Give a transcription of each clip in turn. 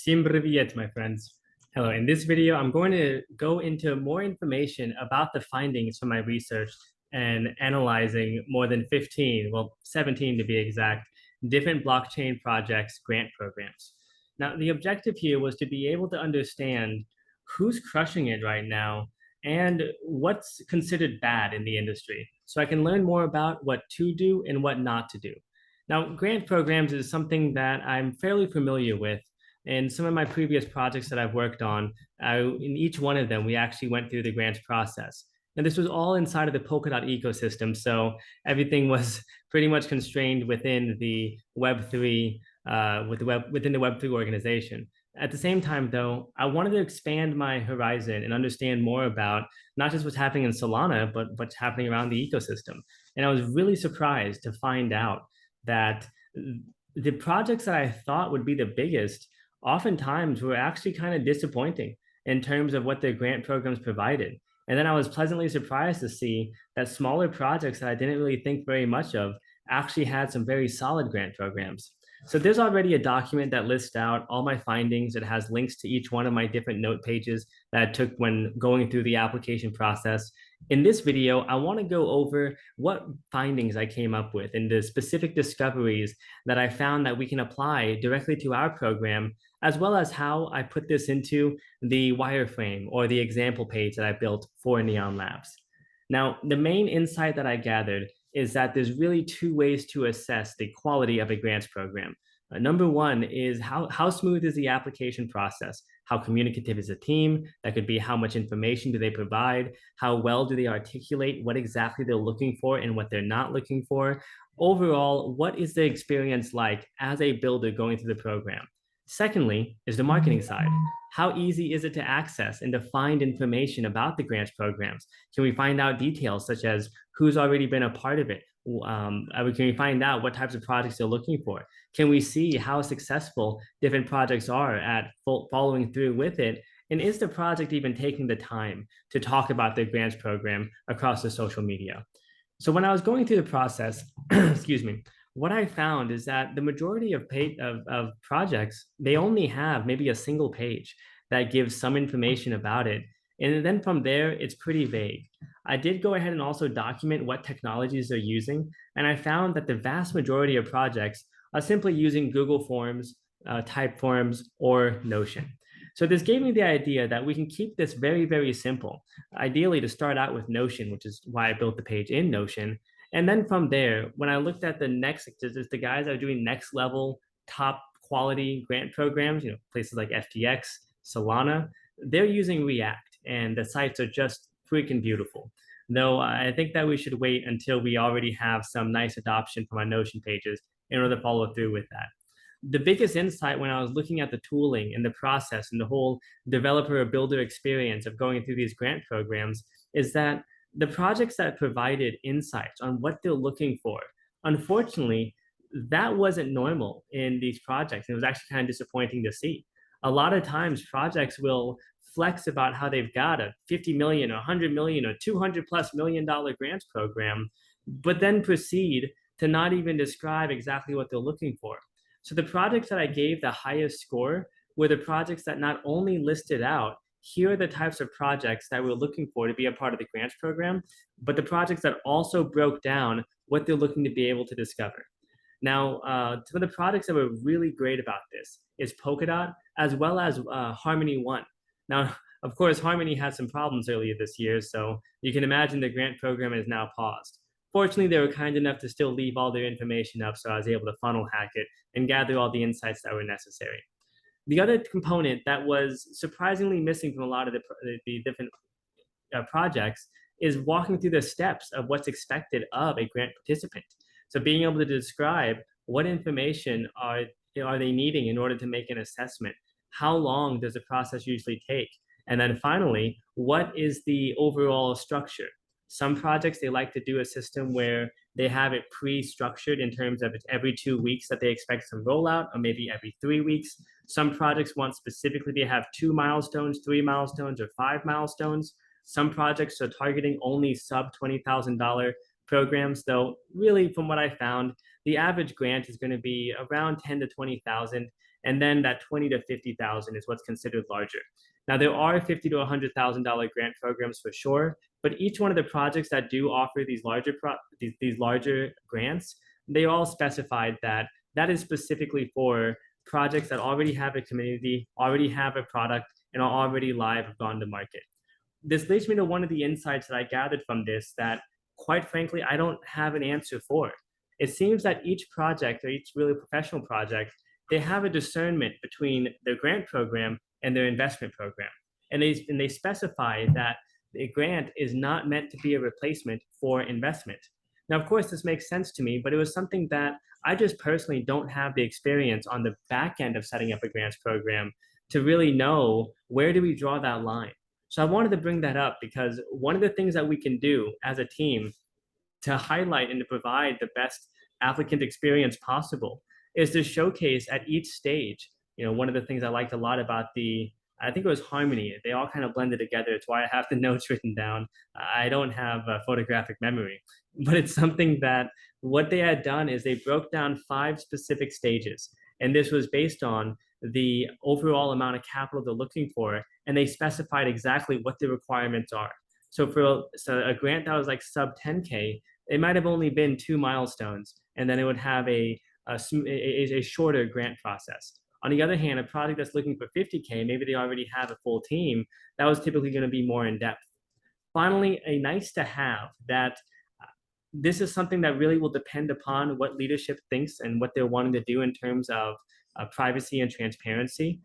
Всем привет, my friends. Hello, in this video, I'm going to go into more information about the findings from my research and analyzing more than 15, well, 17 to be exact, different blockchain projects grant programs. Now, the objective here was to be able to understand who's crushing it right now and what's considered bad in the industry, so I can learn more about what to do and what not to do. Now, grant programs is something that I'm fairly familiar with. In some of my previous projects that I've worked on, in each one of them, we actually went through the grants process. And this was all inside of the Polkadot ecosystem. So everything was pretty much constrained within the Web3, within the Web3 organization. At the same time, though, I wanted to expand my horizon and understand more about not just what's happening in Solana, but what's happening around the ecosystem. And I was really surprised to find out that the projects that I thought would be the biggest oftentimes were actually kind of disappointing in terms of what their grant programs provided. And then I was pleasantly surprised to see that smaller projects that I didn't really think very much of actually had some very solid grant programs. So there's already a document that lists out all my findings. It has links to each one of my different note pages that I took when going through the application process. In this video, I want to go over what findings I came up with and the specific discoveries that I found that we can apply directly to our program, as well as how I put this into the wireframe or the example page that I built for Neon Labs. Now, the main insight that I gathered is that there's really two ways to assess the quality of a grants program. Number one is how smooth is the application process? How communicative is the team? That could be how much information do they provide? How well do they articulate what exactly they're looking for and what they're not looking for? Overall, what is the experience like as a builder going through the program? Secondly, is the marketing side. How easy is it to access and to find information about the grants programs? Can we find out details such as who's already been a part of it? Can we find out what types of projects they're looking for? Can we see how successful different projects are at following through with it? And is the project even taking the time to talk about their grants program across the social media? So when I was going through the process, excuse me, what I found is that the majority of projects, they only have maybe a single page that gives some information about it. And then from there, it's pretty vague. I did go ahead and also document what technologies they're using. And I found that the vast majority of projects are simply using Google Forms, Typeforms, or Notion. So this gave me the idea that we can keep this very, very simple. Ideally, to start out with Notion, which is why I built the page in Notion. And then from there, when I looked at the next, just the guys that are doing next level, top quality grant programs, places like FTX, Solana, they're using React, and the sites are just freaking beautiful. Though I think that we should wait until we already have some nice adoption from our Notion pages in order to follow through with that. The biggest insight when I was looking at the tooling and the process and the whole developer or builder experience of going through these grant programs is that the projects that provided insights on what they're looking for, unfortunately, that wasn't normal in these projects. It was actually kind of disappointing to see. A lot of times projects will flex about how they've got a 50 million, 100 million, or 200 plus $1 million grants program, but then proceed to not even describe exactly what they're looking for. So the projects that I gave the highest score were the projects that not only listed out, here are the types of projects that we're looking for to be a part of the grants program, but the projects that also broke down what they're looking to be able to discover. Now, some of the products that were really great about this is Polkadot, as well as Harmony One. Now, of course, Harmony had some problems earlier this year, so you can imagine the grant program is now paused. Fortunately, they were kind enough to still leave all their information up, so I was able to funnel hack it and gather all the insights that were necessary. The other component that was surprisingly missing from a lot of the different projects is walking through the steps of what's expected of a grant participant. So being able to describe what information are they needing in order to make an assessment? How long does the process usually take? And then finally, what is the overall structure? Some projects, they like to do a system where they have it pre-structured in terms of it's every 2 weeks that they expect some rollout, or maybe every 3 weeks. Some projects want specifically to have 2 milestones, 3 milestones, or 5 milestones. Some projects are targeting only sub $20,000 programs, though really from what I found, the average grant is going to be around 10 to 20,000. And then that 20 to 50,000 is what's considered larger. Now, there are $50 to $100,000 grant programs for sure, but each one of the projects that do offer these larger grants, they all specified that that is specifically for projects that already have a community, already have a product, and are already live, have gone to market. This leads me to one of the insights that I gathered from this that, quite frankly, I don't have an answer for. It seems that each project or each really professional project, they have a discernment between their grant program and their investment program. And they specify that a grant is not meant to be a replacement for investment. Now, of course, this makes sense to me, but it was something that I just personally don't have the experience on the back end of setting up a grants program to really know where do we draw that line. So I wanted to bring that up because one of the things that we can do as a team to highlight and to provide the best applicant experience possible is to showcase at each stage. One of the things I liked a lot about I think it was Harmony. They all kind of blended together. It's why I have the notes written down. I don't have a photographic memory, but it's something that what they had done is they broke down 5 specific stages. And this was based on the overall amount of capital they're looking for. And they specified exactly what the requirements are. So for a grant that was like sub 10K, it might have only been 2 milestones, and then it would have a shorter grant process. On the other hand, a project that's looking for 50K, maybe they already have a full team, that was typically going to be more in depth. Finally, a nice to have that this is something that really will depend upon what leadership thinks and what they're wanting to do in terms of privacy and transparency.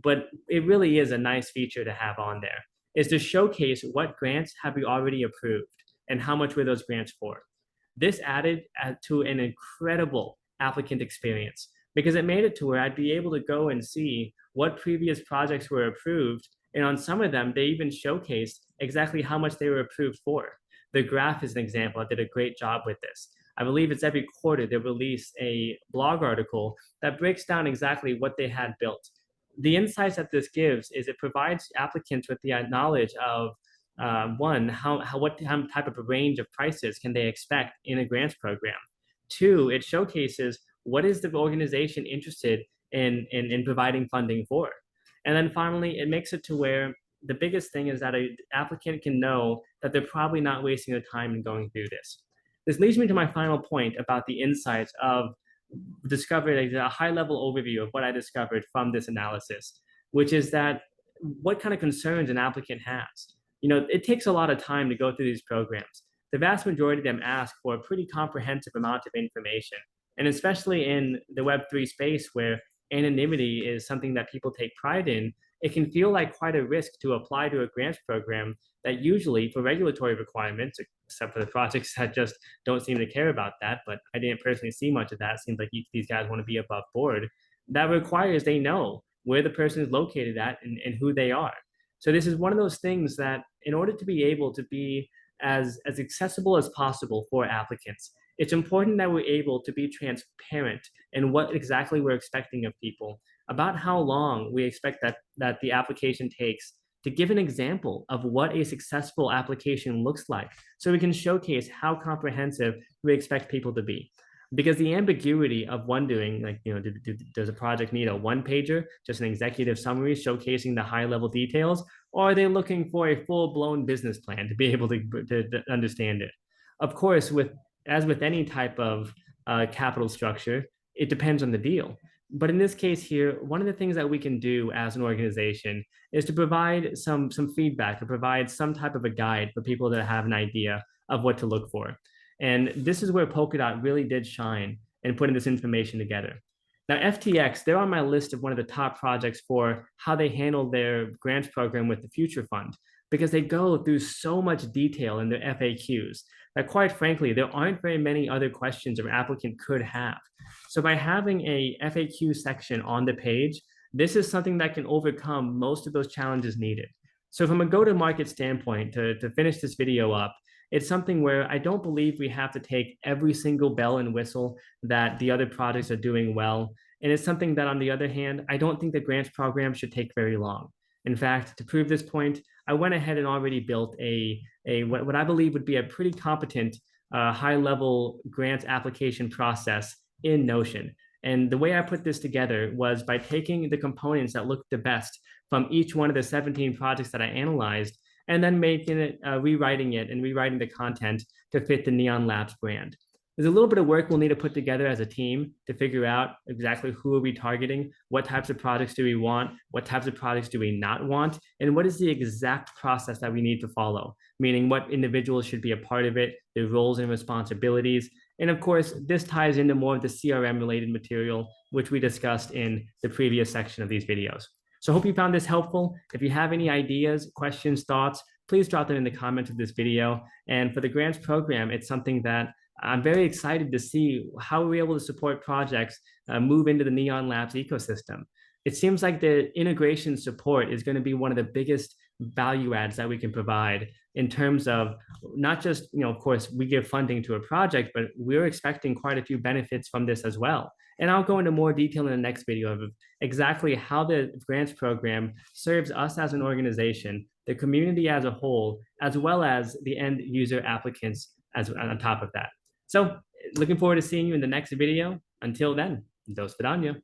But it really is a nice feature to have on there, is to showcase what grants have we already approved and how much were those grants for. This added to an incredible applicant experience because it made it to where I'd be able to go and see what previous projects were approved. And on some of them, they even showcased exactly how much they were approved for. The graph is an example. I did a great job with this. I believe it's every quarter they release a blog article that breaks down exactly what they had built. The insights that this gives is it provides applicants with the knowledge of one, what type of a range of prices can they expect in a grants program. 2, it showcases what is the organization interested in providing funding for. And then finally, it makes it to where the biggest thing is that an applicant can know that they're probably not wasting their time in going through this. This leads me to my final point about the insights of discovered a high-level overview of what I discovered from this analysis, which is that what kind of concerns an applicant has. It takes a lot of time to go through these programs. The vast majority of them ask for a pretty comprehensive amount of information. And especially in the Web3 space where anonymity is something that people take pride in, it can feel like quite a risk to apply to a grants program that usually for regulatory requirements, except for the projects that just don't seem to care about that, but I didn't personally see much of that. It seems like these guys want to be above board. That requires they know where the person is located at and who they are. So this is one of those things that in order to be able to be as accessible as possible for applicants, it's important that we're able to be transparent in what exactly we're expecting of people, about how long we expect that the application takes, to give an example of what a successful application looks like so we can showcase how comprehensive we expect people to be. Because the ambiguity of wondering, does a project need a one-pager, just an executive summary showcasing the high-level details, or are they looking for a full-blown business plan to be able to understand it? Of course, as with any type of capital structure, it depends on the deal. But in this case here, one of the things that we can do as an organization is to provide some feedback, to provide some type of a guide for people that have an idea of what to look for. And this is where Polkadot really did shine in putting this information together. Now, FTX, they're on my list of one of the top projects for how they handle their grants program with the Future Fund, because they go through so much detail in their FAQs that, quite frankly, there aren't very many other questions an applicant could have. So by having a FAQ section on the page, this is something that can overcome most of those challenges needed. So from a go-to-market standpoint, to finish this video up, it's something where I don't believe we have to take every single bell and whistle that the other projects are doing well. And it's something that, on the other hand, I don't think the grants program should take very long. In fact, to prove this point, I went ahead and already built what I believe would be a pretty competent high-level grants application process in Notion. And the way I put this together was by taking the components that looked the best from each one of the 17 projects that I analyzed, and then making it, rewriting it and rewriting the content to fit the Neon Labs brand. There's a little bit of work we'll need to put together as a team to figure out exactly who are we targeting, what types of projects do we want, what types of projects do we not want, and what is the exact process that we need to follow, meaning what individuals should be a part of it, their roles and responsibilities. And of course, this ties into more of the CRM related material, which we discussed in the previous section of these videos. So I hope you found this helpful. If you have any ideas, questions, thoughts, please drop them in the comments of this video. And for the grants program, it's something that I'm very excited to see how we're able to support projects move into the Neon Labs ecosystem. It seems like the integration support is going to be one of the biggest value adds that we can provide in terms of not just, of course, we give funding to a project, but we're expecting quite a few benefits from this as well. And I'll go into more detail in the next video of exactly how the grants program serves us as an organization, the community as a whole, as well as the end user applicants as on top of that. So looking forward to seeing you in the next video. Until then, do svidaniya.